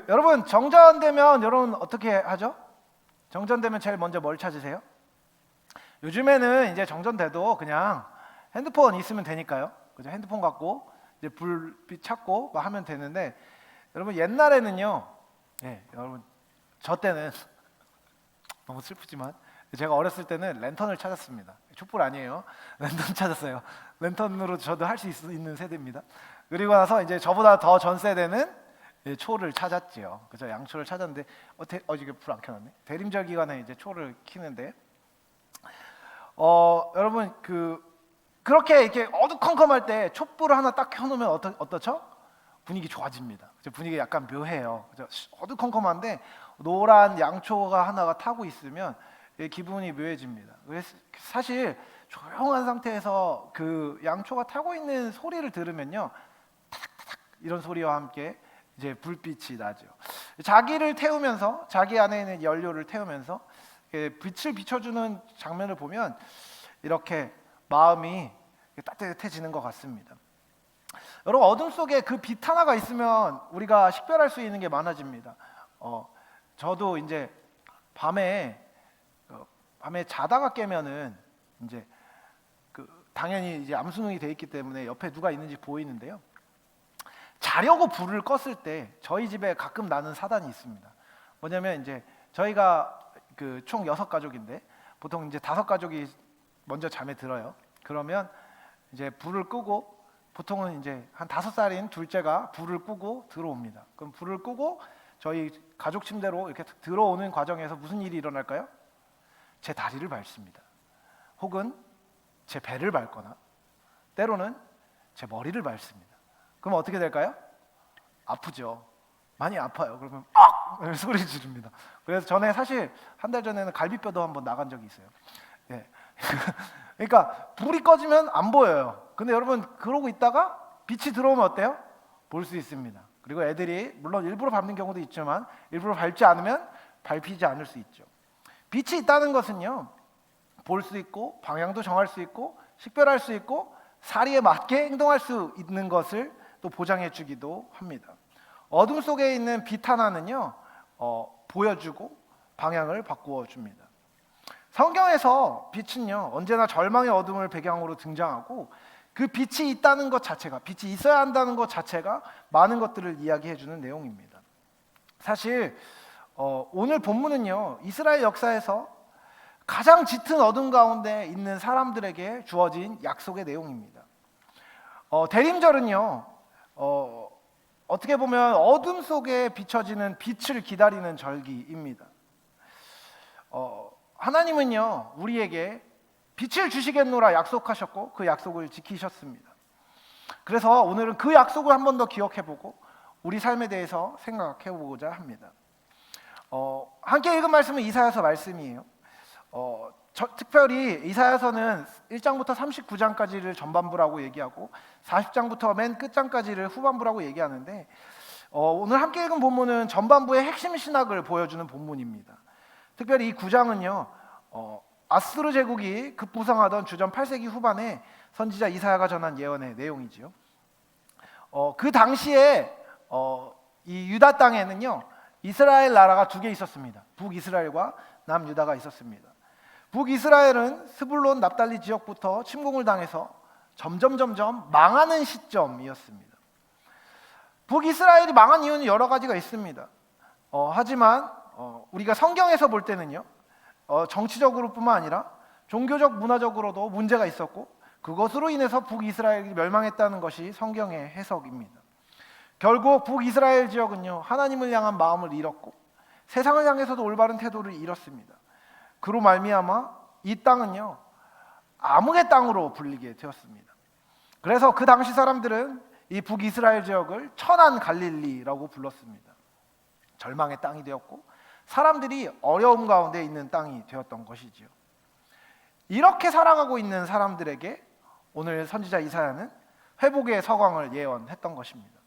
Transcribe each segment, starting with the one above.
여러분 정전되면 여러분 어떻게 하죠? 정전되면 제일 먼저 뭘 찾으세요? 요즘에는 이제 정전돼도 그냥 핸드폰 있으면 되니까요. 그죠? 핸드폰 갖고 이제 불빛 찾고 막 하면 되는데, 여러분 옛날에는요. 여러분 저 때는 너무 슬프지만 제가 어렸을 때는 랜턴을 찾았습니다. 촛불 아니에요. 랜턴 찾았어요. 랜턴으로 저도 할 수 있는 세대입니다. 그리고 나서 이제 저보다 더 전 세대는 초를 찾았지요. 그죠? 양초를 찾았는데 이게 불 안 켜놨네. 대림절 기간에 이제 초를 키는데, 여러분 그렇게 이렇게 어두컴컴할 때 촛불을 하나 딱 켜놓으면 어떻죠? 분위기 좋아집니다. 분위기 약간 묘해요. 그죠? 어두컴컴한데 노란 양초가 하나가 타고 있으면 기분이 묘해집니다. 그래서 사실 조용한 상태에서 그 양초가 타고 있는 소리를 들으면요, 타닥타닥 이런 소리와 함께 이제 불빛이 나죠. 자기를 태우면서, 자기 안에 있는 연료를 태우면서 빛을 비춰주는 장면을 보면 이렇게 마음이 따뜻해지는 것 같습니다. 여러분 어둠 속에 그 빛 하나가 있으면 우리가 식별할 수 있는 게 많아집니다. 저도 이제 밤에 자다가 깨면은 이제 당연히 이제 암수능이 돼 있기 때문에 옆에 누가 있는지 보이는데요. 자려고 불을 껐을 때 저희 집에 가끔 나는 사단이 있습니다. 뭐냐면 이제 저희가 총 6가족인데 보통 이제 5가족이 먼저 잠에 들어요. 그러면 이제 불을 끄고, 보통은 이제 한 5살인 둘째가 불을 끄고 들어옵니다. 그럼 불을 끄고 저희 가족 침대로 이렇게 들어오는 과정에서 무슨 일이 일어날까요? 제 다리를 밟습니다. 혹은 제 배를 밟거나 때로는 제 머리를 밟습니다. 그럼 어떻게 될까요? 아프죠. 많이 아파요. 그러면 악! 소리 지릅니다. 그래서 전에 사실 한 달 전에는 갈비뼈도 한번 나간 적이 있어요. 그러니까 불이 꺼지면 안 보여요. 근데 여러분 그러고 있다가 빛이 들어오면 어때요? 볼 수 있습니다. 그리고 애들이 물론 일부러 밟는 경우도 있지만 일부러 밟지 않으면 밟히지 않을 수 있죠. 빛이 있다는 것은요, 볼 수 있고 방향도 정할 수 있고 식별할 수 있고 사리에 맞게 행동할 수 있는 것을 또 보장해 주기도 합니다. 어둠 속에 있는 빛 하나는요, 보여주고 방향을 바꾸어 줍니다. 성경에서 빛은요, 언제나 절망의 어둠을 배경으로 등장하고 그 빛이 있다는 것 자체가, 빛이 있어야 한다는 것 자체가 많은 것들을 이야기해 주는 내용입니다. 사실 오늘 본문은요, 이스라엘 역사에서 가장 짙은 어둠 가운데 있는 사람들에게 주어진 약속의 내용입니다. 대림절은요, 어떻게 보면 어둠 속에 비춰지는 빛을 기다리는 절기입니다. 하나님은요, 우리에게 빛을 주시겠노라 약속하셨고 그 약속을 지키셨습니다. 그래서 오늘은 그 약속을 한 번 더 기억해보고 우리 삶에 대해서 생각해보고자 합니다. 함께 읽은 말씀은 이사야서 말씀이에요. 특별히 이사야서는 1장부터 39장까지를 전반부라고 얘기하고 40장부터 맨 끝장까지를 후반부라고 얘기하는데, 오늘 함께 읽은 본문은 전반부의 핵심 신학을 보여주는 본문입니다. 특별히 이 9장은요, 아스투르 제국이 급부상하던 주전 8세기 후반에 선지자 이사야가 전한 예언의 내용이지요. 그 당시에 이 유다 땅에는요, 이스라엘 나라가 2개 있었습니다. 북이스라엘과 남유다가 있었습니다. 북이스라엘은 스불론 납달리 지역부터 침공을 당해서 점점 망하는 시점이었습니다. 북이스라엘이 망한 이유는 여러 가지가 있습니다. 하지만 우리가 성경에서 볼 때는요, 정치적으로뿐만 아니라 종교적 문화적으로도 문제가 있었고 그것으로 인해서 북이스라엘이 멸망했다는 것이 성경의 해석입니다. 결국 북이스라엘 지역은요, 하나님을 향한 마음을 잃었고 세상을 향해서도 올바른 태도를 잃었습니다. 그로 말미암아 이 땅은요, 암흑의 땅으로 불리게 되었습니다. 그래서 그 당시 사람들은 이 북이스라엘 지역을 천한 갈릴리라고 불렀습니다. 절망의 땅이 되었고 사람들이 어려움 가운데 있는 땅이 되었던 것이지요. 이렇게 살아가고 있는 사람들에게 오늘 선지자 이사야는 회복의 서광을 예언했던 것입니다.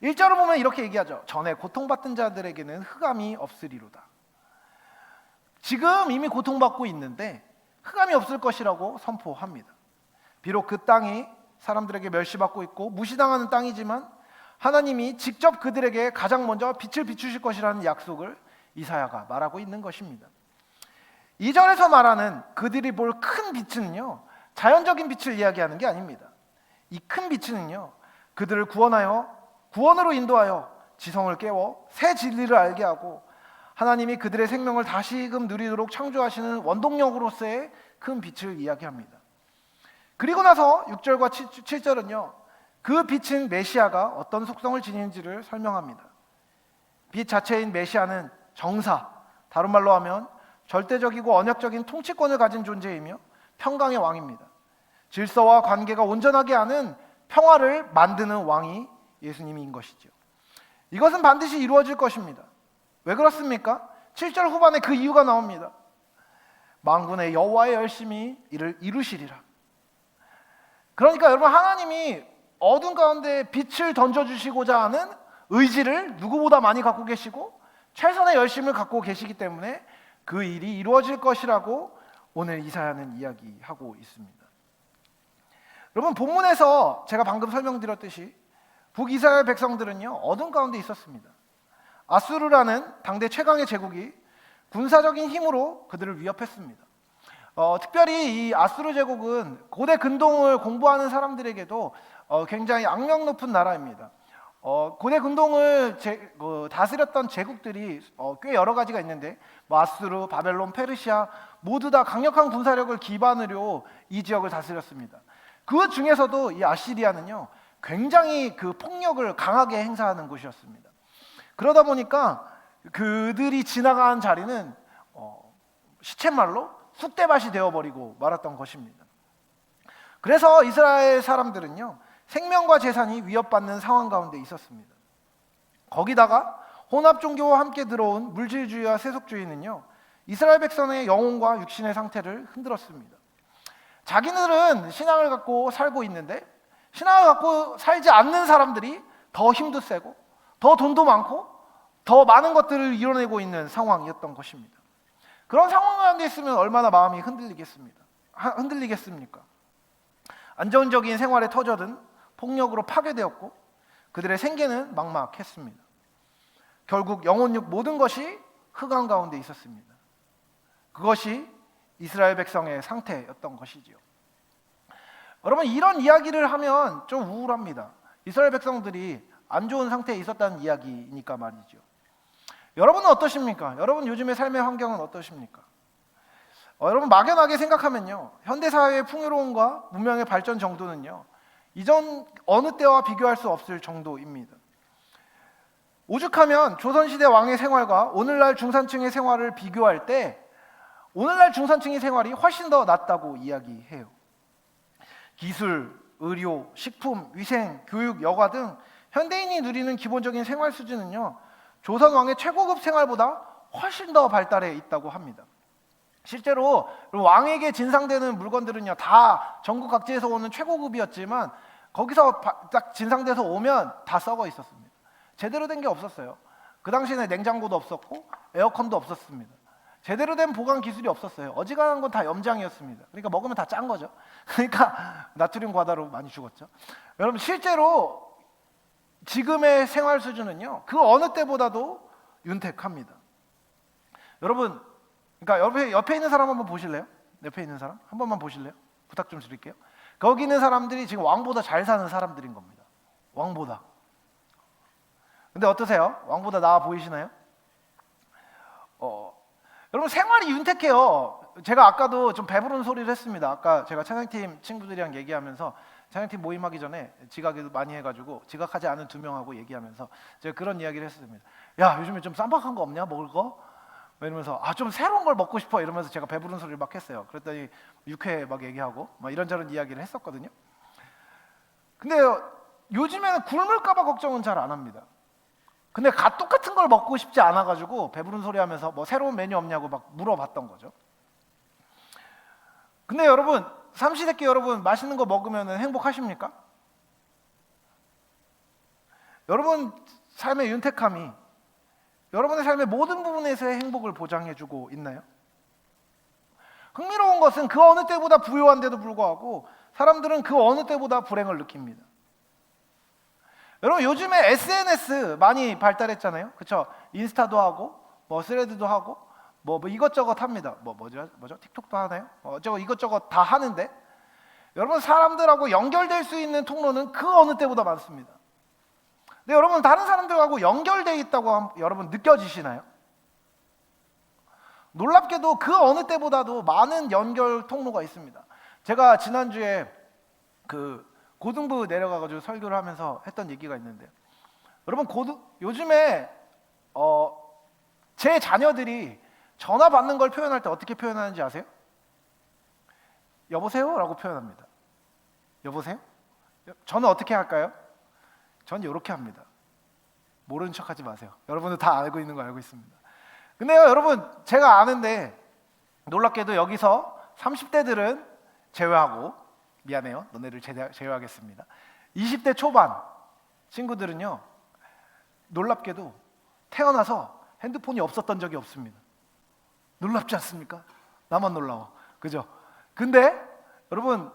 1절을 보면 이렇게 얘기하죠. 전에 고통받던 자들에게는 흑암이 없으리로다. 지금 이미 고통받고 있는데 흑암이 없을 것이라고 선포합니다. 비록 그 땅이 사람들에게 멸시받고 있고 무시당하는 땅이지만 하나님이 직접 그들에게 가장 먼저 빛을 비추실 것이라는 약속을 이사야가 말하고 있는 것입니다. 2절에서 말하는 그들이 볼 큰 빛은요, 자연적인 빛을 이야기하는 게 아닙니다. 이 큰 빛은요, 그들을 구원으로 인도하여 지성을 깨워 새 진리를 알게 하고 하나님이 그들의 생명을 다시금 누리도록 창조하시는 원동력으로서의 큰 빛을 이야기합니다. 그리고 나서 6절과 7절은요, 그 빛은 메시아가 어떤 속성을 지니는지를 설명합니다. 빛 자체인 메시아는 정사, 다른 말로 하면 절대적이고 언약적인 통치권을 가진 존재이며 평강의 왕입니다. 질서와 관계가 온전하게 하는 평화를 만드는 왕이 예수님인 것이죠. 이것은 반드시 이루어질 것입니다. 왜 그렇습니까? 7절 후반에 그 이유가 나옵니다. 만군의 여호와의 열심히 이를 이루시리라. 그러니까 여러분, 하나님이 어둠 가운데 빛을 던져주시고자 하는 의지를 누구보다 많이 갖고 계시고 최선의 열심을 갖고 계시기 때문에 그 일이 이루어질 것이라고 오늘 이사야는 이야기하고 있습니다. 여러분, 본문에서 제가 방금 설명드렸듯이 북이스라엘 백성들은요, 어둠 가운데 있었습니다. 아수르라는 당대 최강의 제국이 군사적인 힘으로 그들을 위협했습니다. 특별히 이 아수르 제국은 고대 근동을 공부하는 사람들에게도 굉장히 악명 높은 나라입니다. 고대 근동을 다스렸던 제국들이 꽤 여러 가지가 있는데 아수르, 바벨론, 페르시아 모두 다 강력한 군사력을 기반으로 이 지역을 다스렸습니다. 그 중에서도 이 아시리아는요, 굉장히 그 폭력을 강하게 행사하는 곳이었습니다. 그러다 보니까 그들이 지나간 자리는 시쳇말로 쑥대밭이 되어버리고 말았던 것입니다. 그래서 이스라엘 사람들은요, 생명과 재산이 위협받는 상황 가운데 있었습니다. 거기다가 혼합 종교와 함께 들어온 물질주의와 세속주의는요, 이스라엘 백성의 영혼과 육신의 상태를 흔들었습니다. 자기들은 신앙을 갖고 살고 있는데 신앙을 갖고 살지 않는 사람들이 더 힘도 세고 더 돈도 많고 더 많은 것들을 이뤄내고 있는 상황이었던 것입니다. 그런 상황 가운데 있으면 얼마나 마음이 흔들리겠습니까? 안정적인 생활의 터전은 폭력으로 파괴되었고 그들의 생계는 막막했습니다. 결국 영혼육 모든 것이 흑암 가운데 있었습니다. 그것이 이스라엘 백성의 상태였던 것이지요. 여러분, 이런 이야기를 하면 좀 우울합니다. 이스라엘 백성들이 안 좋은 상태에 있었다는 이야기니까 말이죠. 여러분은 어떠십니까? 여러분 요즘의 삶의 환경은 어떠십니까? 여러분 막연하게 생각하면요, 현대사회의 풍요로움과 문명의 발전 정도는요, 이전 어느 때와 비교할 수 없을 정도입니다. 오죽하면 조선시대 왕의 생활과 오늘날 중산층의 생활을 비교할 때 오늘날 중산층의 생활이 훨씬 더 낫다고 이야기해요. 기술, 의료, 식품, 위생, 교육, 여가 등 현대인이 누리는 기본적인 생활 수준은요, 조선 왕의 최고급 생활보다 훨씬 더 발달해 있다고 합니다. 실제로 왕에게 진상되는 물건들은요, 다 전국 각지에서 오는 최고급이었지만 거기서 딱 진상돼서 오면 다 썩어 있었습니다. 제대로 된 게 없었어요. 그 당시에는 냉장고도 없었고 에어컨도 없었습니다. 제대로 된 보관 기술이 없었어요. 어지간한 건 다 염장이었습니다. 그러니까 먹으면 다 짠 거죠. 그러니까 나트륨 과다로 많이 죽었죠. 여러분, 실제로 지금의 생활 수준은요, 그 어느 때보다도 윤택합니다. 여러분, 그러니까 옆에 있는 사람 한번 보실래요? 옆에 있는 사람 한 번만 보실래요? 부탁 좀 드릴게요. 거기 있는 사람들이 지금 왕보다 잘 사는 사람들인 겁니다. 왕보다. 근데 어떠세요? 왕보다 나아 보이시나요? 여러분, 생활이 윤택해요. 제가 아까도 좀 배부른 소리를 했습니다. 아까 제가 찬양팀 친구들이랑 얘기하면서 찬양팀 모임하기 전에 지각을 많이 해가지고 지각하지 않은 2명하고 얘기하면서 제가 그런 이야기를 했습니다. 야, 요즘에 좀 쌈박한 거 없냐? 먹을 거? 이러면서 좀 새로운 걸 먹고 싶어 이러면서 제가 배부른 소리를 막 했어요. 그랬더니 육회 막 얘기하고 막 이런저런 이야기를 했었거든요. 근데 요즘에는 굶을까 봐 걱정은 잘 안 합니다. 근데 똑같은 걸 먹고 싶지 않아가지고 배부른 소리 하면서 뭐 새로운 메뉴 없냐고 막 물어봤던 거죠. 근데 여러분, 삼시세끼 여러분 맛있는 거 먹으면 행복하십니까? 여러분 삶의 윤택함이 여러분의 삶의 모든 부분에서의 행복을 보장해주고 있나요? 흥미로운 것은 그 어느 때보다 부유한데도 불구하고 사람들은 그 어느 때보다 불행을 느낍니다. 여러분 요즘에 SNS 많이 발달했잖아요. 그렇죠? 인스타도 하고 뭐 스레드도 하고 뭐 이것저것 합니다. 뭐죠? 틱톡도 하나요? 저거 이것저것 다 하는데 여러분 사람들하고 연결될 수 있는 통로는 그 어느 때보다 많습니다. 근데 여러분 다른 사람들하고 연결돼 있다고 여러분 느껴지시나요? 놀랍게도 그 어느 때보다도 많은 연결 통로가 있습니다. 제가 지난주에 그 고등부 내려가가지고 설교를 하면서 했던 얘기가 있는데, 여러분 요즘에 제 자녀들이 전화 받는 걸 표현할 때 어떻게 표현하는지 아세요? 여보세요? 라고 표현합니다. 여보세요? 저는 어떻게 할까요? 전 이렇게 합니다. 모르는 척 하지 마세요. 여러분은 다 알고 있는 거 알고 있습니다. 근데요 여러분 제가 아는데 놀랍게도 여기서 30대들은 제외하고, 미안해요 너네를 제외하겠습니다. 20대 초반 친구들은요 놀랍게도 태어나서 핸드폰이 없었던 적이 없습니다. 놀랍지 않습니까? 나만 놀라워, 그죠? 근데 여러분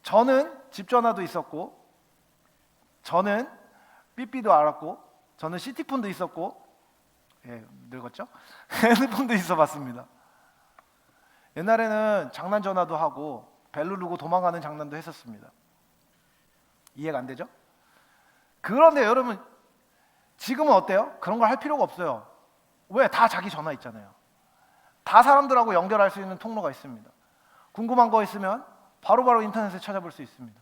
저는 집전화도 있었고, 저는 삐삐도 알았고, 저는 시티폰도 있었고, 예, 늙었죠? 핸드폰도 있어봤습니다. 옛날에는 장난 전화도 하고 벨 누르고 도망가는 장난도 했었습니다. 이해가 안 되죠? 그런데 여러분 지금은 어때요? 그런 걸 할 필요가 없어요. 왜? 다 자기 전화 있잖아요. 다 사람들하고 연결할 수 있는 통로가 있습니다. 궁금한 거 있으면 바로바로 인터넷에 찾아볼 수 있습니다.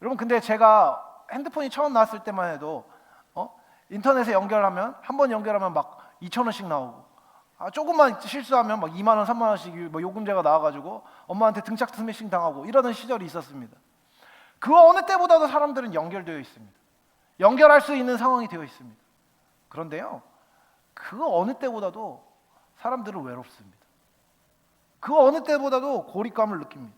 여러분 근데 제가 핸드폰이 처음 나왔을 때만 해도 인터넷에 연결하면 한 번 연결하면 막 2,000원씩 나오고, 조금만 실수하면 막 2만 원, 3만 원씩 뭐 요금제가 나와가지고 엄마한테 등짝 스매싱 당하고 이러던 시절이 있었습니다. 그 어느 때보다도 사람들은 연결되어 있습니다. 연결할 수 있는 상황이 되어 있습니다. 그런데요, 그 어느 때보다도 사람들은 외롭습니다. 그 어느 때보다도 고립감을 느낍니다.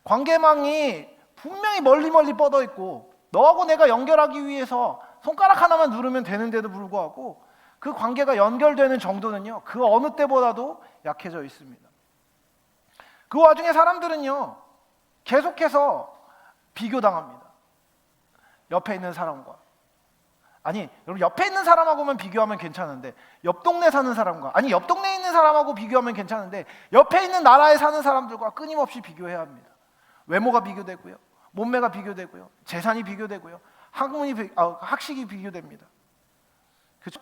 관계망이 분명히 멀리 뻗어 있고 너하고 내가 연결하기 위해서 손가락 하나만 누르면 되는데도 불구하고 그 관계가 연결되는 정도는요 그 어느 때보다도 약해져 있습니다. 그 와중에 사람들은요 계속해서 비교당합니다. 옆에 있는 사람과, 아니 여러분 옆에 있는 사람하고만 비교하면 괜찮은데 옆 동네 사는 사람과, 아니 옆 동네에 있는 사람하고 비교하면 괜찮은데 옆에 있는 나라에 사는 사람들과 끊임없이 비교해야 합니다. 외모가 비교되고요, 몸매가 비교되고요, 재산이 비교되고요, 학식이 비교됩니다. 그렇죠?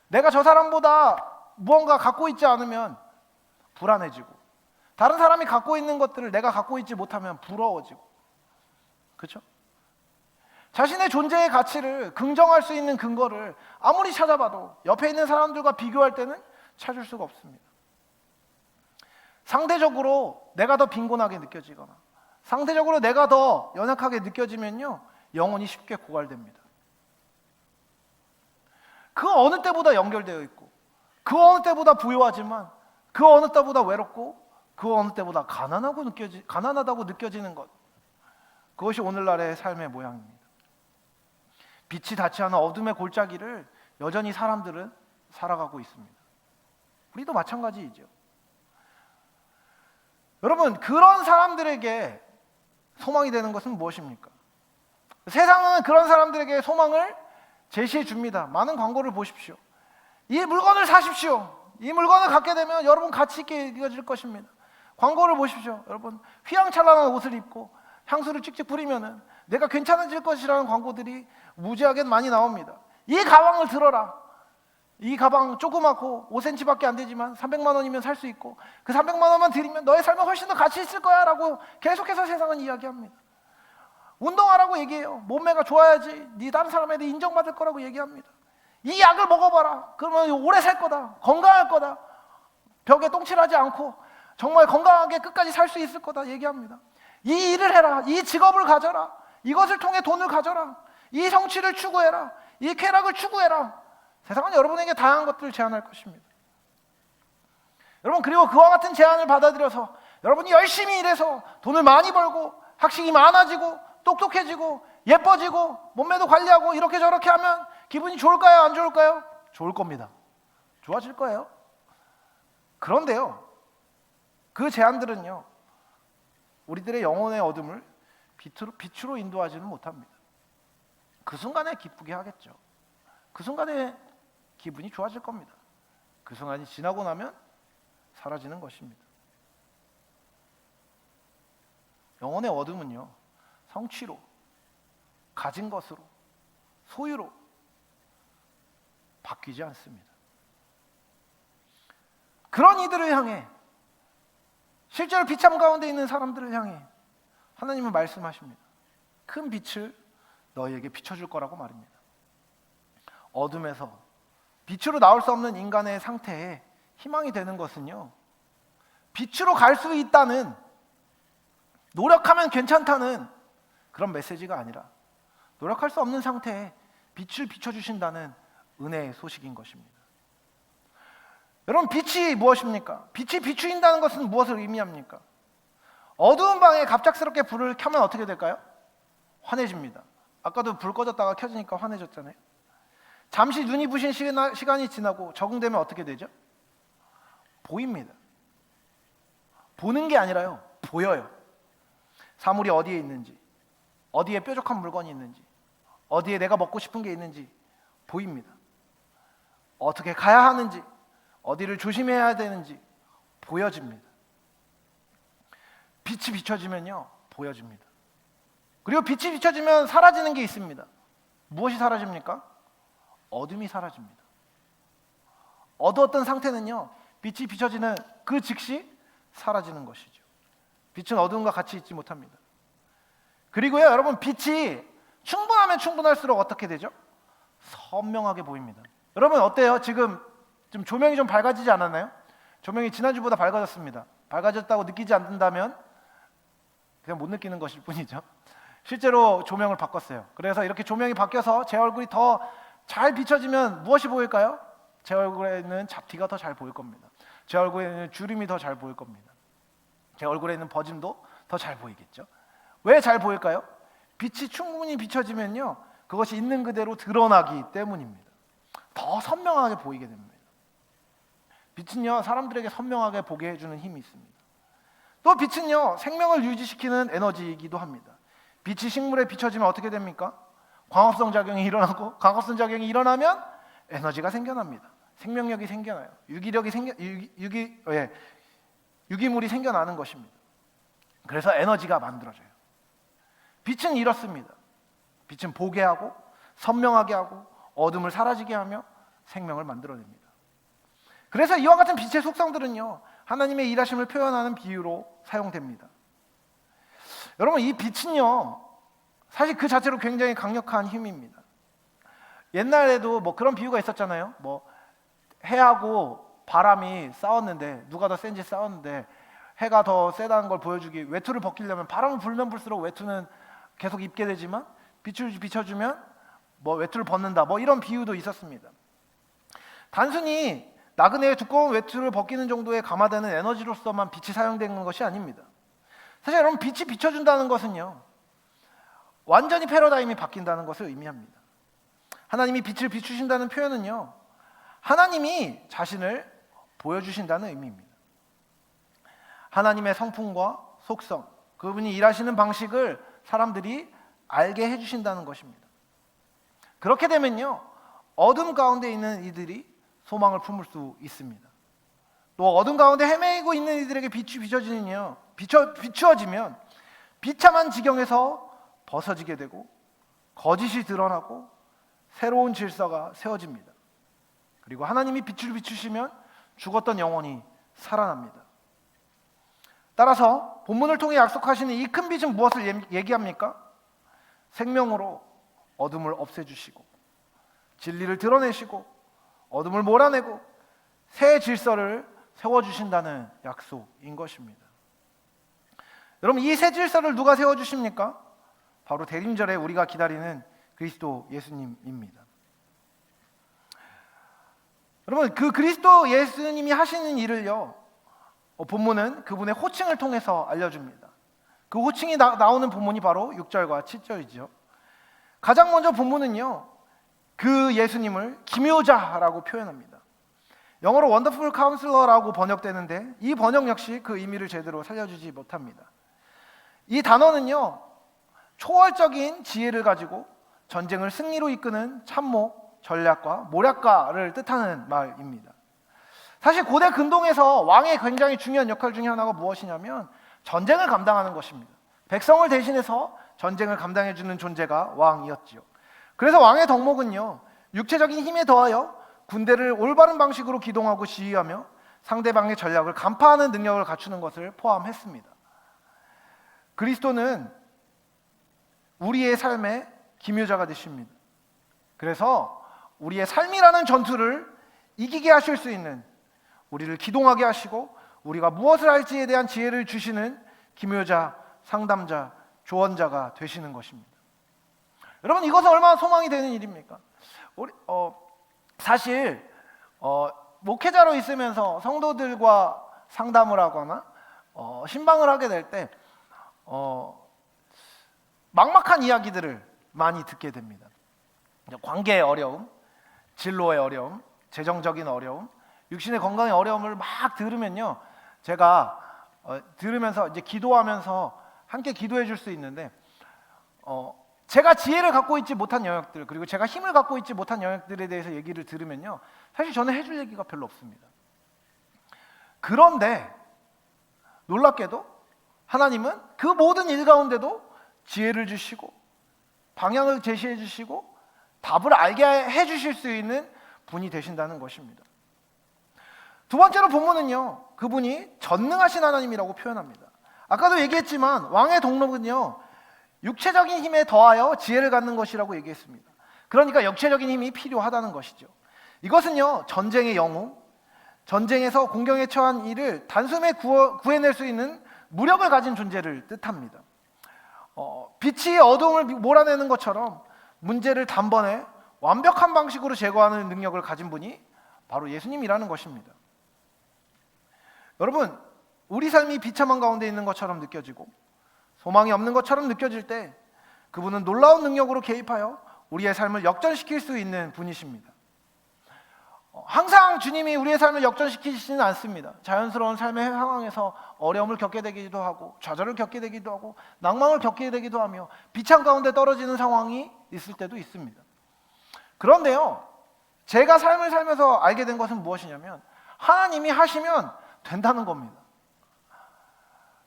내가 저 사람보다 무언가 갖고 있지 않으면 불안해지고, 다른 사람이 갖고 있는 것들을 내가 갖고 있지 못하면 부러워지고, 그렇죠? 자신의 존재의 가치를 긍정할 수 있는 근거를 아무리 찾아봐도 옆에 있는 사람들과 비교할 때는 찾을 수가 없습니다. 상대적으로 내가 더 빈곤하게 느껴지거나 상대적으로 내가 더 연약하게 느껴지면요 영혼이 쉽게 고갈됩니다. 그 어느 때보다 연결되어 있고, 그 어느 때보다 부유하지만 그 어느 때보다 외롭고, 그 어느 때보다 가난하다고 느껴지는 것, 그것이 오늘날의 삶의 모양입니다. 빛이 닿지 않은 어둠의 골짜기를 여전히 사람들은 살아가고 있습니다. 우리도 마찬가지이죠. 여러분 그런 사람들에게 소망이 되는 것은 무엇입니까? 세상은 그런 사람들에게 소망을 제시해 줍니다. 많은 광고를 보십시오. 이 물건을 사십시오. 이 물건을 갖게 되면 여러분 가치 있게 여겨질 것입니다. 광고를 보십시오. 여러분 휘황찬란한 옷을 입고 향수를 찍찍 뿌리면은 내가 괜찮아질 것이라는 광고들이 무지하게 많이 나옵니다. 이 가방을 들어라. 이 가방 조그맣고 5cm밖에 안 되지만 300만 원이면 살 수 있고, 그 300만 원만 들이면 너의 삶은 훨씬 더 가치 있을 거야 라고 계속해서 세상은 이야기합니다. 운동하라고 얘기해요. 몸매가 좋아야지 네 다른 사람한테 인정받을 거라고 얘기합니다. 이 약을 먹어봐라. 그러면 오래 살 거다. 건강할 거다. 벽에 똥칠하지 않고 정말 건강하게 끝까지 살 수 있을 거다 얘기합니다. 이 일을 해라. 이 직업을 가져라. 이것을 통해 돈을 가져라. 이 성취를 추구해라. 이 쾌락을 추구해라. 세상은 여러분에게 다양한 것들을 제안할 것입니다. 여러분 그리고 그와 같은 제안을 받아들여서 여러분이 열심히 일해서 돈을 많이 벌고 학식이 많아지고 똑똑해지고 예뻐지고 몸매도 관리하고 이렇게 저렇게 하면 기분이 좋을까요? 안 좋을까요? 좋을 겁니다. 좋아질 거예요. 그런데요 그 제안들은요 우리들의 영혼의 어둠을 빛으로 인도하지는 못합니다. 그 순간에 기쁘게 하겠죠. 그 순간에 기분이 좋아질 겁니다. 그 순간이 지나고 나면 사라지는 것입니다. 영혼의 어둠은요, 성취로, 가진 것으로, 소유로 바뀌지 않습니다. 그런 이들을 향해, 실제로 비참 가운데 있는 사람들을 향해 하나님은 말씀하십니다. 큰 빛을 너희에게 비춰줄 거라고 말입니다. 어둠에서 빛으로 나올 수 없는 인간의 상태에 희망이 되는 것은요, 빛으로 갈 수 있다는, 노력하면 괜찮다는 그런 메시지가 아니라 노력할 수 없는 상태에 빛을 비춰주신다는 은혜의 소식인 것입니다. 여러분, 빛이 무엇입니까? 빛이 비추인다는 것은 무엇을 의미합니까? 어두운 방에 갑작스럽게 불을 켜면 어떻게 될까요? 환해집니다. 아까도 불 꺼졌다가 켜지니까 환해졌잖아요. 잠시 눈이 부신 시간이 지나고 적응되면 어떻게 되죠? 보입니다. 보는 게 아니라요, 보여요. 사물이 어디에 있는지, 어디에 뾰족한 물건이 있는지, 어디에 내가 먹고 싶은 게 있는지 보입니다. 어떻게 가야 하는지, 어디를 조심해야 되는지 보여집니다. 빛이 비춰지면요, 보여집니다. 그리고 빛이 비춰지면 사라지는 게 있습니다. 무엇이 사라집니까? 어둠이 사라집니다. 어두웠던 상태는요, 빛이 비춰지는 그 즉시 사라지는 것이죠. 빛은 어둠과 같이 있지 못합니다. 그리고요, 여러분, 빛이 충분하면 충분할수록 어떻게 되죠? 선명하게 보입니다. 여러분 어때요? 지금 좀 조명이 좀 밝아지지 않았나요? 조명이 지난주보다 밝아졌습니다. 밝아졌다고 느끼지 않는다면 그냥 못 느끼는 것일 뿐이죠. 실제로 조명을 바꿨어요. 그래서 이렇게 조명이 바뀌어서 제 얼굴이 더 잘 비춰지면 무엇이 보일까요? 제 얼굴에는 잡티가 더 잘 보일 겁니다. 제 얼굴에는 주름이 더 잘 보일 겁니다. 제 얼굴에 있는 버짐도 더 잘 보이겠죠. 왜 잘 보일까요? 빛이 충분히 비춰지면요, 그것이 있는 그대로 드러나기 때문입니다. 더 선명하게 보이게 됩니다. 빛은요, 사람들에게 선명하게 보게 해주는 힘이 있습니다. 또 빛은요, 생명을 유지시키는 에너지이기도 합니다. 빛이 식물에 비춰지면 어떻게 됩니까? 광합성 작용이 일어나고, 광합성 작용이 일어나면 에너지가 생겨납니다. 생명력이 생겨나요. 유기물이 생겨나는 것입니다. 그래서 에너지가 만들어져요. 빛은 이렇습니다. 빛은 보게 하고, 선명하게 하고, 어둠을 사라지게 하며 생명을 만들어냅니다. 그래서 이와 같은 빛의 속성들은요, 하나님의 일하심을 표현하는 비유로 사용됩니다. 여러분, 이 빛은요, 사실 그 자체로 굉장히 강력한 힘입니다. 옛날에도 뭐 그런 비유가 있었잖아요. 뭐 해하고 바람이 싸웠는데, 누가 더 센지 싸웠는데, 해가 더 세다는 걸 보여주기, 외투를 벗기려면 바람을 불면 불수록 외투는 계속 입게 되지만 빛을 비춰주면 뭐 외투를 벗는다, 뭐 이런 비유도 있었습니다. 단순히 나그네의 두꺼운 외투를 벗기는 정도에 감화되는 에너지로서만 빛이 사용되는 것이 아닙니다. 사실 여러분, 빛이 비춰준다는 것은요, 완전히 패러다임이 바뀐다는 것을 의미합니다. 하나님이 빛을 비추신다는 표현은요, 하나님이 자신을 보여주신다는 의미입니다. 하나님의 성품과 속성, 그분이 일하시는 방식을 사람들이 알게 해주신다는 것입니다. 그렇게 되면요, 어둠 가운데 있는 이들이 소망을 품을 수 있습니다. 또 어둠 가운데 헤매고 있는 이들에게 빛이 비추어지면 비참한 지경에서 벗어지게 되고, 거짓이 드러나고 새로운 질서가 세워집니다. 그리고 하나님이 빛을 비추시면 죽었던 영혼이 살아납니다. 따라서 본문을 통해 약속하시는 이 큰 빛은 무엇을 얘기합니까? 생명으로 어둠을 없애주시고, 진리를 드러내시고, 어둠을 몰아내고 새 질서를 세워주신다는 약속인 것입니다. 여러분, 이 새 질서를 누가 세워주십니까? 바로 대림절에 우리가 기다리는 그리스도 예수님입니다. 여러분, 그 그리스도 예수님이 하시는 일을요, 본문은 그분의 호칭을 통해서 알려줍니다. 그 호칭이 나오는 본문이 바로 6절과 7절이죠. 가장 먼저 본문은요, 그 예수님을 기묘자라고 표현합니다. 영어로 원더풀 카운슬러라고 번역되는데, 이 번역 역시 그 의미를 제대로 살려주지 못합니다. 이 단어는요, 초월적인 지혜를 가지고 전쟁을 승리로 이끄는 참모, 전략가, 모략가를 뜻하는 말입니다. 사실 고대 근동에서 왕의 굉장히 중요한 역할 중에 하나가 무엇이냐면 전쟁을 감당하는 것입니다. 백성을 대신해서 전쟁을 감당해주는 존재가 왕이었지요. 그래서 왕의 덕목은요, 육체적인 힘에 더하여 군대를 올바른 방식으로 기동하고 지휘하며 상대방의 전략을 간파하는 능력을 갖추는 것을 포함했습니다. 그리스도는 우리의 삶의 기묘자가 되십니다. 그래서 우리의 삶이라는 전투를 이기게 하실 수 있는, 우리를 기동하게 하시고 우리가 무엇을 할지에 대한 지혜를 주시는 기묘자, 상담자, 조언자가 되시는 것입니다. 여러분, 이것은 얼마나 소망이 되는 일입니까? 사실 목회자로 있으면서 성도들과 상담을 하거나 신방을 하게 될 때 막막한 이야기들을 많이 듣게 됩니다. 관계의 어려움, 진로의 어려움, 재정적인 어려움, 육신의 건강의 어려움을 막 들으면요, 제가 들으면서 이제 기도하면서 함께 기도해 줄 수 있는데, 제가 지혜를 갖고 있지 못한 영역들, 그리고 제가 힘을 갖고 있지 못한 영역들에 대해서 얘기를 들으면요, 사실 저는 해줄 얘기가 별로 없습니다. 그런데 놀랍게도 하나님은 그 모든 일 가운데도 지혜를 주시고 방향을 제시해 주시고 답을 알게 해 주실 수 있는 분이 되신다는 것입니다. 두 번째로 본문은요, 그분이 전능하신 하나님이라고 표현합니다. 아까도 얘기했지만 왕의 덕목은요, 육체적인 힘에 더하여 지혜를 갖는 것이라고 얘기했습니다. 그러니까 육체적인 힘이 필요하다는 것이죠. 이것은요, 전쟁의 영웅, 전쟁에서 공경에 처한 이를 단숨에 구해낼 수 있는 무력을 가진 존재를 뜻합니다. 빛이 어두움을 몰아내는 것처럼 문제를 단번에 완벽한 방식으로 제거하는 능력을 가진 분이 바로 예수님이라는 것입니다. 여러분, 우리 삶이 비참한 가운데 있는 것처럼 느껴지고 소망이 없는 것처럼 느껴질 때 그분은 놀라운 능력으로 개입하여 우리의 삶을 역전시킬 수 있는 분이십니다. 항상 주님이 우리의 삶을 역전시키지는 않습니다. 자연스러운 삶의 상황에서 어려움을 겪게 되기도 하고 좌절을 겪게 되기도 하고 낭망을 겪게 되기도 하며 비참 가운데 떨어지는 상황이 있을 때도 있습니다. 그런데요, 제가 삶을 살면서 알게 된 것은 무엇이냐면 하나님이 하시면 된다는 겁니다.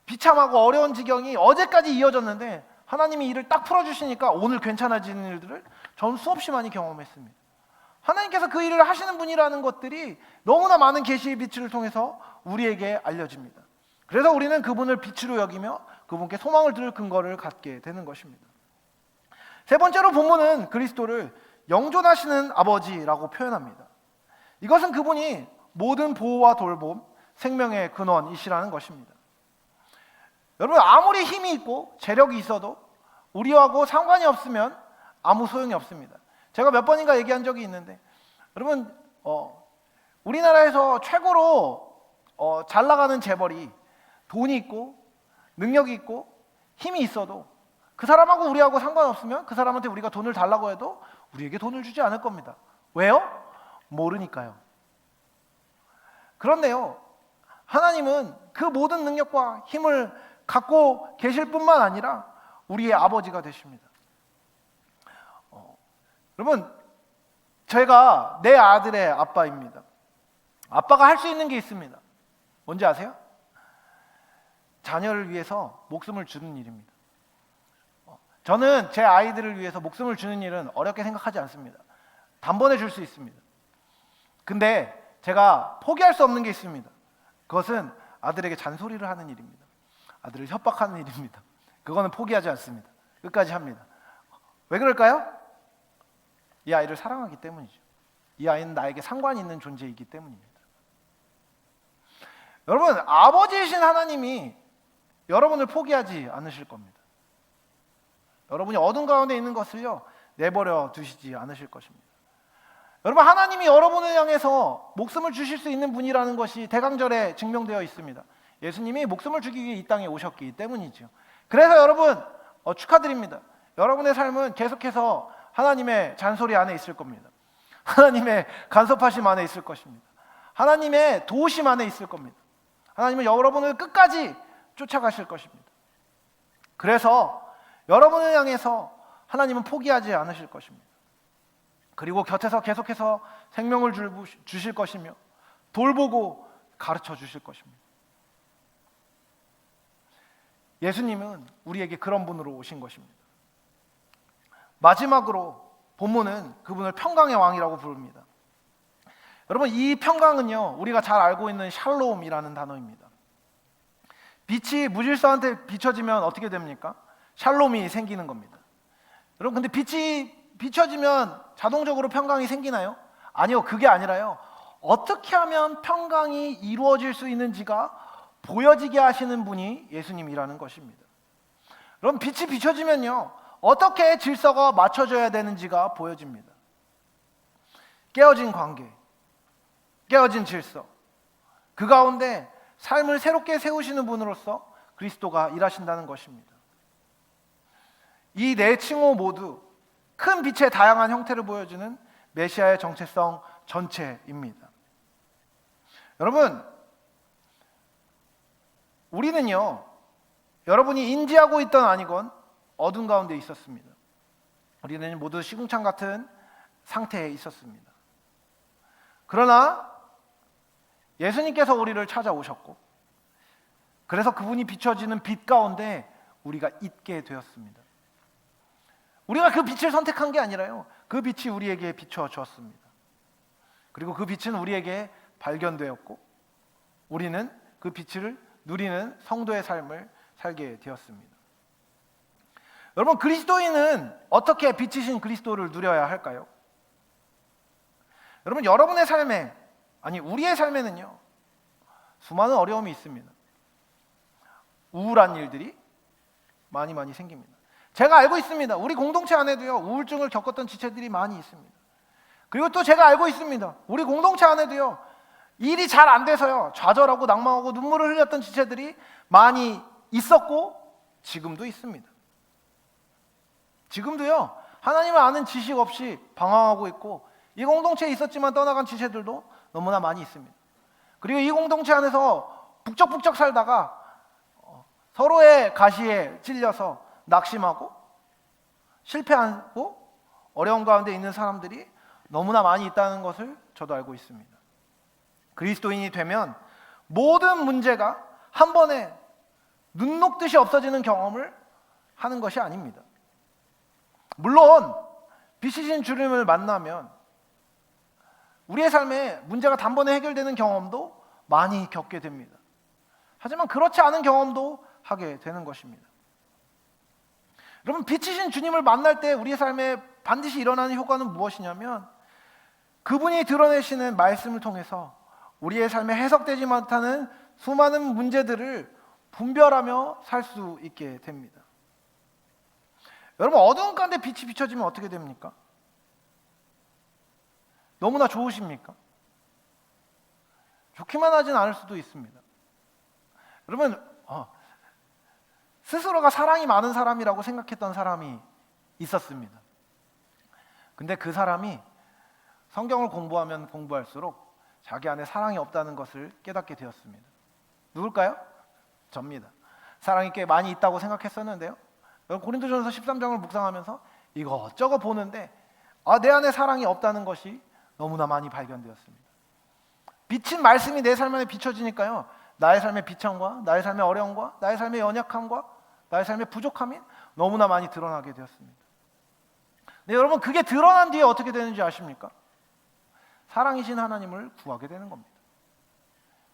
비참하고 어려운 지경이 어제까지 이어졌는데 하나님이 이를 딱 풀어주시니까 오늘 괜찮아지는 일들을 저는 수없이 많이 경험했습니다. 하나님께서 그 일을 하시는 분이라는 것들이 너무나 많은 계시의 빛을 통해서 우리에게 알려집니다. 그래서 우리는 그분을 빛으로 여기며 그분께 소망을 들 근거를 갖게 되는 것입니다. 세 번째로 본문은 그리스도를 영존하시는 아버지라고 표현합니다. 이것은 그분이 모든 보호와 돌봄, 생명의 근원이시라는 것입니다. 여러분, 아무리 힘이 있고 재력이 있어도 우리하고 상관이 없으면 아무 소용이 없습니다. 제가 몇 번인가 얘기한 적이 있는데, 여러분, 우리나라에서 최고로 잘 나가는 재벌이 돈이 있고 능력이 있고 힘이 있어도 그 사람하고 우리하고 상관없으면 그 사람한테 우리가 돈을 달라고 해도 우리에게 돈을 주지 않을 겁니다. 왜요? 모르니까요. 그런데요, 하나님은 그 모든 능력과 힘을 갖고 계실 뿐만 아니라 우리의 아버지가 되십니다. 여러분, 제가 내 아들의 아빠입니다. 아빠가 할 수 있는 게 있습니다. 뭔지 아세요? 자녀를 위해서 목숨을 주는 일입니다. 저는 제 아이들을 위해서 목숨을 주는 일은 어렵게 생각하지 않습니다. 단번에 줄 수 있습니다. 근데 제가 포기할 수 없는 게 있습니다. 그것은 아들에게 잔소리를 하는 일입니다. 아들을 협박하는 일입니다. 그거는 포기하지 않습니다. 끝까지 합니다. 왜 그럴까요? 이 아이를 사랑하기 때문이죠. 이 아이는 나에게 상관이 있는 존재이기 때문입니다. 여러분, 아버지이신 하나님이 여러분을 포기하지 않으실 겁니다. 여러분이 어둠 가운데 있는 것을요, 내버려 두시지 않으실 것입니다. 여러분, 하나님이 여러분을 향해서 목숨을 주실 수 있는 분이라는 것이 대강절에 증명되어 있습니다. 예수님이 목숨을 주기 위해 이 땅에 오셨기 때문이죠. 그래서 여러분, 축하드립니다. 여러분의 삶은 계속해서 하나님의 잔소리 안에 있을 겁니다. 하나님의 간섭하심 안에 있을 것입니다. 하나님의 도우심 안에 있을 겁니다. 하나님은 여러분을 끝까지 쫓아가실 것입니다. 그래서 여러분을 향해서 하나님은 포기하지 않으실 것입니다. 그리고 곁에서 계속해서 생명을 주실 것이며 돌보고 가르쳐 주실 것입니다. 예수님은 우리에게 그런 분으로 오신 것입니다. 마지막으로 본문은 그분을 평강의 왕이라고 부릅니다. 여러분, 이 평강은요, 우리가 잘 알고 있는 샬롬이라는 단어입니다. 빛이 무질서한테 비춰지면 어떻게 됩니까? 샬롬이 생기는 겁니다. 여러분, 근데 빛이 비춰지면 자동적으로 평강이 생기나요? 아니요, 그게 아니라요, 어떻게 하면 평강이 이루어질 수 있는지가 보여지게 하시는 분이 예수님이라는 것입니다. 여러분, 빛이 비춰지면요, 어떻게 질서가 맞춰져야 되는지가 보여집니다. 깨어진 관계, 깨어진 질서, 그 가운데 삶을 새롭게 세우시는 분으로서 그리스도가 일하신다는 것입니다. 이 네 칭호 모두 큰 빛의 다양한 형태를 보여주는 메시아의 정체성 전체입니다. 여러분, 우리는요, 여러분이 인지하고 있던 아니건 어둠 가운데 있었습니다. 우리는 모두 시궁창 같은 상태에 있었습니다. 그러나 예수님께서 우리를 찾아오셨고, 그래서 그분이 비춰지는 빛 가운데 우리가 있게 되었습니다. 우리가 그 빛을 선택한 게 아니라요, 그 빛이 우리에게 비춰 주었습니다. 그리고 그 빛은 우리에게 발견되었고, 우리는 그 빛을 누리는 성도의 삶을 살게 되었습니다. 여러분, 그리스도인은 어떻게 빛이신 그리스도를 누려야 할까요? 여러분, 여러분의 삶에, 아니 우리의 삶에는요, 수많은 어려움이 있습니다. 우울한 일들이 많이 생깁니다. 제가 알고 있습니다. 우리 공동체 안에도요, 우울증을 겪었던 지체들이 많이 있습니다. 그리고 또 제가 알고 있습니다. 우리 공동체 안에도요, 일이 잘 안 돼서요, 좌절하고 낭망하고 눈물을 흘렸던 지체들이 많이 있었고 지금도 있습니다. 지금도요, 하나님을 아는 지식 없이 방황하고 있고, 이 공동체에 있었지만 떠나간 지체들도 너무나 많이 있습니다. 그리고 이 공동체 안에서 북적북적 살다가 서로의 가시에 찔려서 낙심하고 실패하고 어려운 가운데 있는 사람들이 너무나 많이 있다는 것을 저도 알고 있습니다. 그리스도인이 되면 모든 문제가 한 번에 눈 녹듯이 없어지는 경험을 하는 것이 아닙니다. 물론 빛이신 주님을 만나면 우리의 삶에 문제가 단번에 해결되는 경험도 많이 겪게 됩니다. 하지만 그렇지 않은 경험도 하게 되는 것입니다. 여러분, 빛이신 주님을 만날 때 우리의 삶에 반드시 일어나는 효과는 무엇이냐면, 그분이 드러내시는 말씀을 통해서 우리의 삶에 해석되지 못하는 수많은 문제들을 분별하며 살 수 있게 됩니다. 여러분, 어두운 가운데 빛이 비춰지면 어떻게 됩니까? 너무나 좋으십니까? 좋기만 하진 않을 수도 있습니다. 여러분, 스스로가 사랑이 많은 사람이라고 생각했던 사람이 있었습니다. 근데 그 사람이 성경을 공부하면 공부할수록 자기 안에 사랑이 없다는 것을 깨닫게 되었습니다. 누굴까요? 접니다. 사랑이 꽤 많이 있다고 생각했었는데요, 고린도전서 13장을 묵상하면서 이것저것 보는데 내 안에 사랑이 없다는 것이 너무나 많이 발견되었습니다. 빛인 말씀이 내 삶 안에 비춰지니까요, 나의 삶의 비참과 나의 삶의 어려움과 나의 삶의 연약함과 나의 삶의 부족함이 너무나 많이 드러나게 되었습니다. 네, 여러분, 그게 드러난 뒤에 어떻게 되는지 아십니까? 사랑이신 하나님을 구하게 되는 겁니다.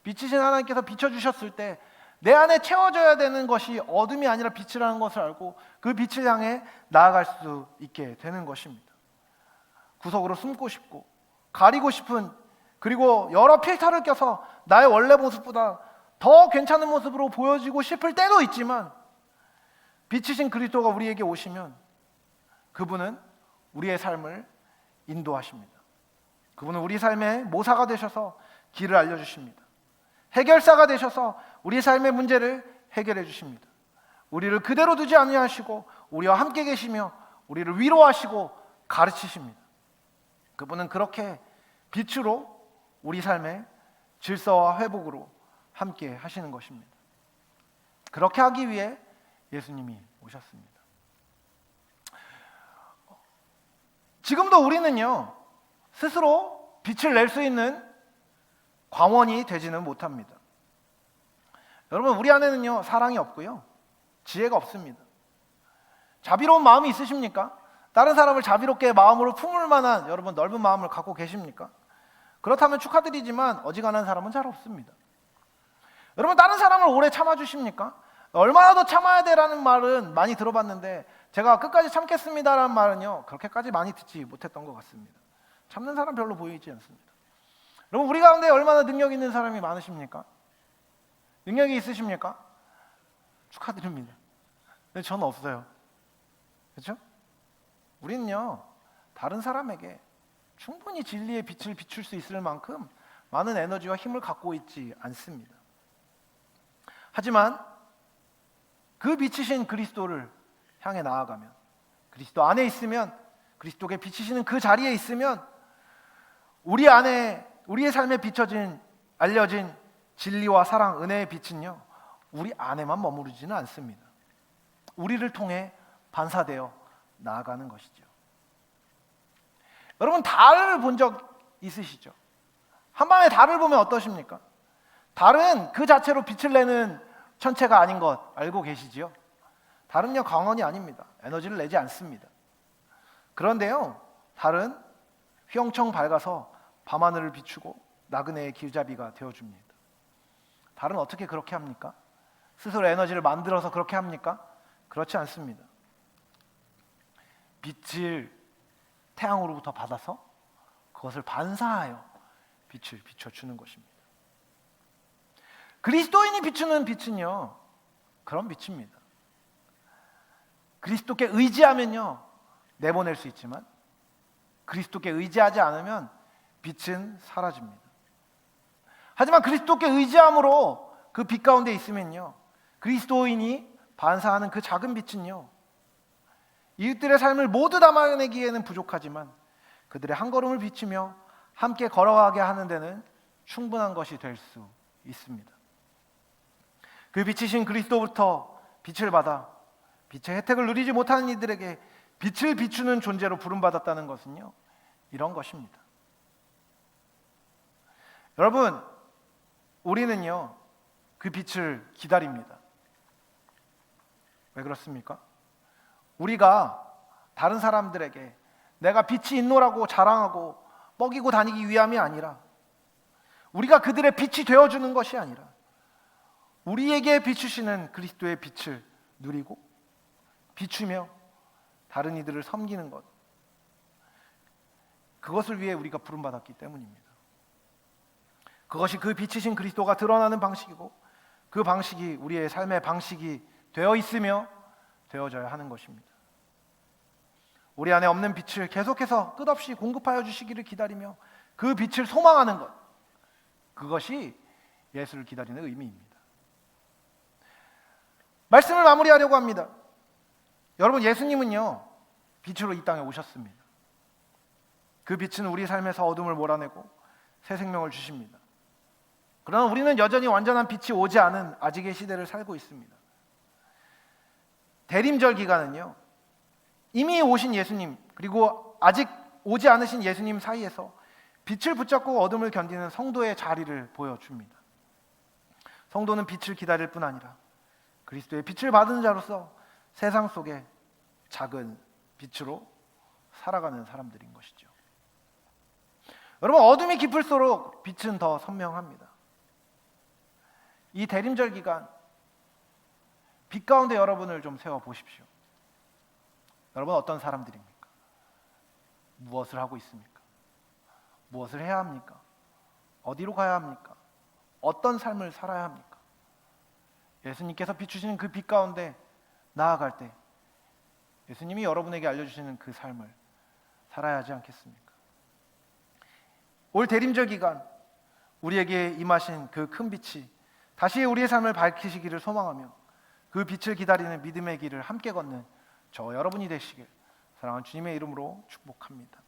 빛이신 하나님께서 비춰주셨을 때 내 안에 채워져야 되는 것이 어둠이 아니라 빛이라는 것을 알고 그 빛을 향해 나아갈 수 있게 되는 것입니다. 구석으로 숨고 싶고 가리고 싶은, 그리고 여러 필터를 껴서 나의 원래 모습보다 더 괜찮은 모습으로 보여지고 싶을 때도 있지만, 빛이신 그리스도가 우리에게 오시면 그분은 우리의 삶을 인도하십니다. 그분은 우리 삶의 모사가 되셔서 길을 알려주십니다. 해결사가 되셔서 우리 삶의 문제를 해결해 주십니다. 우리를 그대로 두지 아니하시고 우리와 함께 계시며 우리를 위로하시고 가르치십니다. 그분은 그렇게 빛으로 우리 삶의 질서와 회복으로 함께 하시는 것입니다. 그렇게 하기 위해 예수님이 오셨습니다. 지금도 우리는요, 스스로 빛을 낼 수 있는 광원이 되지는 못합니다. 여러분, 우리 안에는요, 사랑이 없고요, 지혜가 없습니다. 자비로운 마음이 있으십니까? 다른 사람을 자비롭게 마음으로 품을 만한 여러분 넓은 마음을 갖고 계십니까? 그렇다면 축하드리지만 어지간한 사람은 잘 없습니다. 여러분, 다른 사람을 오래 참아주십니까? 얼마나 더 참아야 돼라는 말은 많이 들어봤는데 제가 끝까지 참겠습니다라는 말은요, 그렇게까지 많이 듣지 못했던 것 같습니다. 참는 사람 별로 보이지 않습니다. 여러분, 우리 가운데 얼마나 능력 있는 사람이 많으십니까? 능력이 있으십니까? 축하드립니다. 근데 저는 없어요. 그렇죠? 우리는요, 다른 사람에게 충분히 진리의 빛을 비출 수 있을 만큼 많은 에너지와 힘을 갖고 있지 않습니다. 하지만 그 빛이신 그리스도를 향해 나아가면, 그리스도 안에 있으면, 그리스도께 비치시는 그 자리에 있으면 우리 안에, 우리의 삶에 비춰진, 알려진 진리와 사랑, 은혜의 빛은요, 우리 안에만 머무르지는 않습니다. 우리를 통해 반사되어 나아가는 것이죠. 여러분, 달을 본 적 있으시죠? 한밤에 달을 보면 어떠십니까? 달은 그 자체로 빛을 내는 천체가 아닌 것 알고 계시지요? 달은요, 광원이 아닙니다. 에너지를 내지 않습니다. 그런데요, 달은 휘영청 밝아서 밤하늘을 비추고 나그네의 길잡이가 되어줍니다. 달은 어떻게 그렇게 합니까? 스스로 에너지를 만들어서 그렇게 합니까? 그렇지 않습니다. 빛을 태양으로부터 받아서 그것을 반사하여 빛을 비춰주는 것입니다. 그리스도인이 비추는 빛은요, 그런 빛입니다. 그리스도께 의지하면요, 내보낼 수 있지만 그리스도께 의지하지 않으면 빛은 사라집니다. 하지만 그리스도께 의지함으로 그 빛 가운데 있으면요, 그리스도인이 반사하는 그 작은 빛은요, 이웃들의 삶을 모두 담아내기에는 부족하지만 그들의 한 걸음을 비추며 함께 걸어가게 하는 데는 충분한 것이 될 수 있습니다. 그 빛이신 그리스도부터 빛을 받아 빛의 혜택을 누리지 못하는 이들에게 빛을 비추는 존재로 부름받았다는 것은요, 이런 것입니다. 여러분, 우리는요, 그 빛을 기다립니다. 왜 그렇습니까? 우리가 다른 사람들에게 내가 빛이 있노라고 자랑하고 먹이고 다니기 위함이 아니라, 우리가 그들의 빛이 되어주는 것이 아니라 우리에게 비추시는 그리스도의 빛을 누리고 비추며 다른 이들을 섬기는 것, 그것을 위해 우리가 부름받았기 때문입니다. 그것이 그 빛이신 그리스도가 드러나는 방식이고 그 방식이 우리의 삶의 방식이 되어 있으며 되어져야 하는 것입니다. 우리 안에 없는 빛을 계속해서 끝없이 공급하여 주시기를 기다리며 그 빛을 소망하는 것, 그것이 예수를 기다리는 의미입니다. 말씀을 마무리하려고 합니다. 여러분, 예수님은요, 빛으로 이 땅에 오셨습니다. 그 빛은 우리 삶에서 어둠을 몰아내고 새 생명을 주십니다. 그러나 우리는 여전히 완전한 빛이 오지 않은 아직의 시대를 살고 있습니다. 대림절 기간은요, 이미 오신 예수님 그리고 아직 오지 않으신 예수님 사이에서 빛을 붙잡고 어둠을 견디는 성도의 자리를 보여줍니다. 성도는 빛을 기다릴 뿐 아니라 그리스도의 빛을 받은 자로서 세상 속에 작은 빛으로 살아가는 사람들인 것이죠. 여러분, 어둠이 깊을수록 빛은 더 선명합니다. 이 대림절 기간 빛 가운데 여러분을 좀 세워 보십시오. 여러분, 어떤 사람들입니까? 무엇을 하고 있습니까? 무엇을 해야 합니까? 어디로 가야 합니까? 어떤 삶을 살아야 합니까? 예수님께서 비추시는 그 빛 가운데 나아갈 때 예수님이 여러분에게 알려주시는 그 삶을 살아야 하지 않겠습니까? 올 대림절 기간 우리에게 임하신 그 큰 빛이 다시 우리의 삶을 밝히시기를 소망하며 그 빛을 기다리는 믿음의 길을 함께 걷는 저 여러분이 되시길 사랑하는 주님의 이름으로 축복합니다.